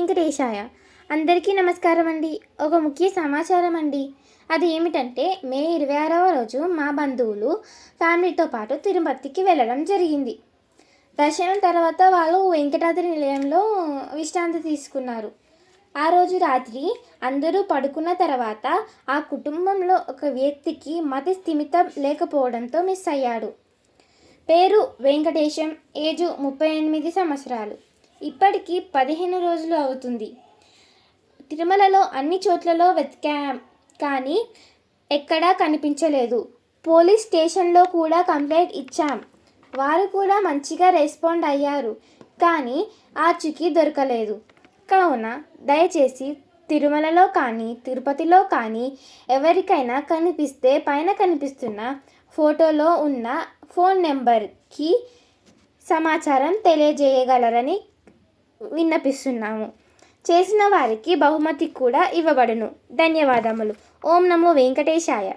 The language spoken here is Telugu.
వెంకటేశాయ. అందరికీ నమస్కారం అండి. ఒక ముఖ్య సమాచారం అండి. అది ఏమిటంటే మే 26వ రోజు మా బంధువులు ఫ్యామిలీతో పాటు తిరుపతికి వెళ్ళడం జరిగింది. దర్శనం తర్వాత వాళ్ళు వెంకటాద్రి నిలయంలో విశ్రాంతి తీసుకున్నారు. ఆ రోజు రాత్రి అందరూ పడుకున్న తర్వాత ఆ కుటుంబంలో ఒక వ్యక్తికి మతి స్థిమితం లేకపోవడంతో మిస్ అయ్యాడు. పేరు వెంకటేశం, ఏజు 38 సంవత్సరాలు. ఇప్పటికీ 15 రోజులు అవుతుంది. తిరుమలలో అన్ని చోట్లలో వెతికాం కానీ ఎక్కడా కనిపించలేదు. పోలీస్ స్టేషన్లో కూడా కంప్లైంట్ ఇచ్చాం. వారు కూడా మంచిగా రెస్పాండ్ అయ్యారు కానీ ఆచూకీ దొరకలేదు. కావున దయచేసి తిరుమలలో కానీ తిరుపతిలో కానీ ఎవరికైనా కనిపిస్తే పైన కనిపిస్తున్న ఫోటోలో ఉన్న ఫోన్ నెంబర్కి సమాచారం తెలియజేయగలరని విన్నపిస్తున్నాము. చేసిన వారికి బహుమతి కూడా ఇవ్వబడును. ధన్యవాదములు. ఓం నమో వెంకటేశాయ.